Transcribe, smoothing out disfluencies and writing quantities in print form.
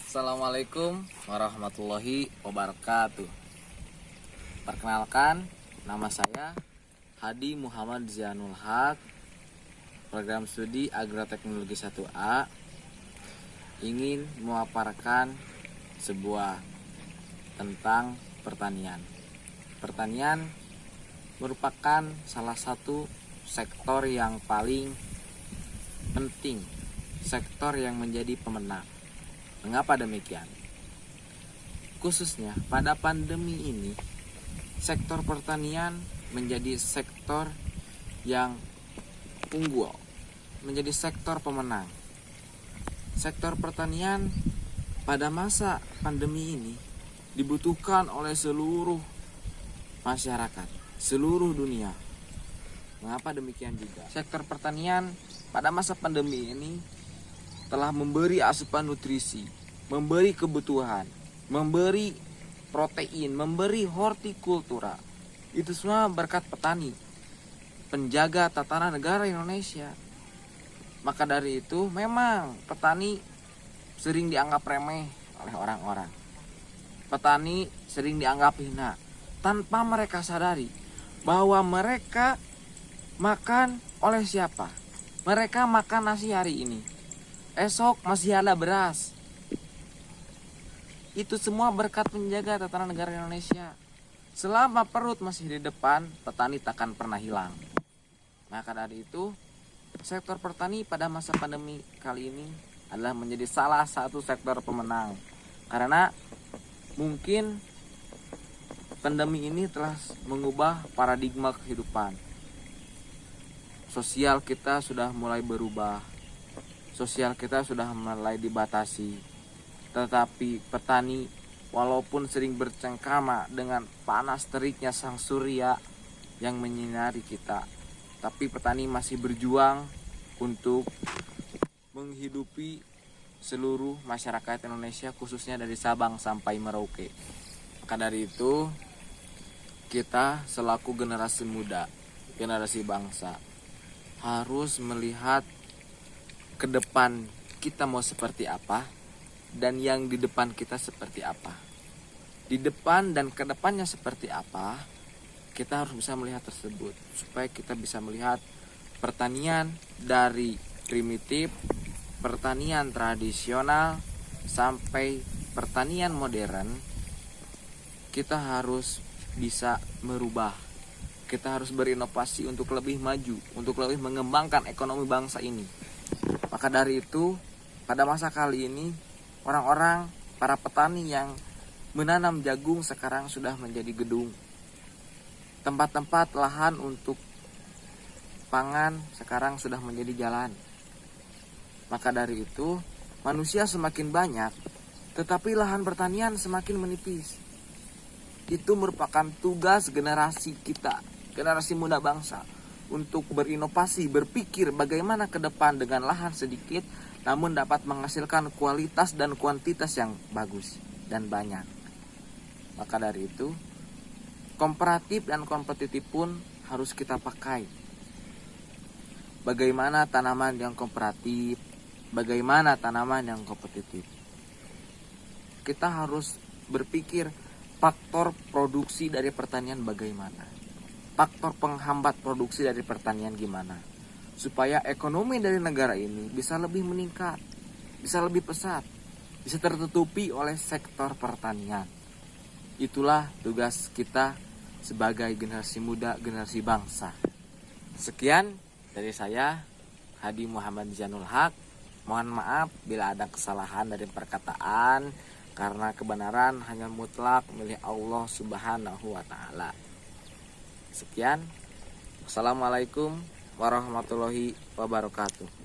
Assalamualaikum warahmatullahi wabarakatuh. Perkenalkan, nama saya Hadi Muhammad Zianul Haq, program studi Agroteknologi 1A, ingin memaparkan sebuah tentang pertanian. Pertanian merupakan salah satu sektor yang paling penting, sektor yang menjadi pemenang. Mengapa demikian? Khususnya pada pandemi ini, sektor pertanian menjadi sektor yang unggul, menjadi sektor pemenang. Sektor pertanian pada masa pandemi ini dibutuhkan oleh seluruh masyarakat, seluruh dunia. Mengapa demikian juga? Sektor pertanian pada masa pandemi ini telah memberi asupan nutrisi, memberi kebutuhan, memberi protein, memberi hortikultura. Itu semua berkat petani, penjaga tatanan negara Indonesia. Maka dari itu memang petani sering dianggap remeh oleh orang-orang. Petani sering dianggap hina tanpa mereka sadari bahwa mereka makan oleh siapa. Mereka makan nasi hari ini, esok masih ada beras. Itu semua berkat menjaga tatanan negara Indonesia. Selama perut masih di depan, petani takkan pernah hilang. Maka dari itu, sektor pertani pada masa pandemi kali ini adalah menjadi salah satu sektor pemenang. Karena mungkin pandemi ini telah mengubah paradigma kehidupan. Sosial kita sudah mulai berubah. Sosial kita sudah mulai dibatasi. Tetapi petani walaupun sering bercengkrama dengan panas teriknya sang surya yang menyinari kita, tapi petani masih berjuang untuk menghidupi seluruh masyarakat Indonesia, khususnya dari Sabang sampai Merauke. Maka dari itu, kita selaku generasi muda, generasi bangsa, harus melihat ke depan kita mau seperti apa, dan yang di depan kita seperti apa. Di depan dan ke depannya seperti apa, kita harus bisa melihat tersebut, supaya kita bisa melihat pertanian dari primitif, pertanian tradisional, sampai pertanian modern. Kita harus bisa merubah. Kita harus berinovasi untuk lebih maju, untuk lebih mengembangkan ekonomi bangsa ini. Maka dari itu, pada masa kali ini, orang-orang, para petani yang menanam jagung sekarang sudah menjadi gedung. Tempat-tempat lahan untuk pangan sekarang sudah menjadi jalan. Maka dari itu, manusia semakin banyak, tetapi lahan pertanian semakin menipis. Itu merupakan tugas generasi kita, generasi muda bangsa, untuk berinovasi, berpikir bagaimana ke depan dengan lahan sedikit namun dapat menghasilkan kualitas dan kuantitas yang bagus dan banyak. Maka dari itu, komparatif dan kompetitif pun harus kita pakai. Bagaimana tanaman yang komparatif, bagaimana tanaman yang kompetitif. Kita harus berpikir faktor produksi dari pertanian bagaimana, faktor penghambat produksi dari pertanian gimana, supaya ekonomi dari negara ini bisa lebih meningkat, bisa lebih pesat, bisa tertutupi oleh sektor pertanian. Itulah tugas kita sebagai generasi muda, generasi bangsa. Sekian dari saya, Hadi Muhammad Zianul Haq. Mohon maaf bila ada kesalahan dari perkataan, karena kebenaran hanya mutlak milik Allah Subhanahu wa Ta'ala. Sekian, Assalamualaikum warahmatullahi wabarakatuh.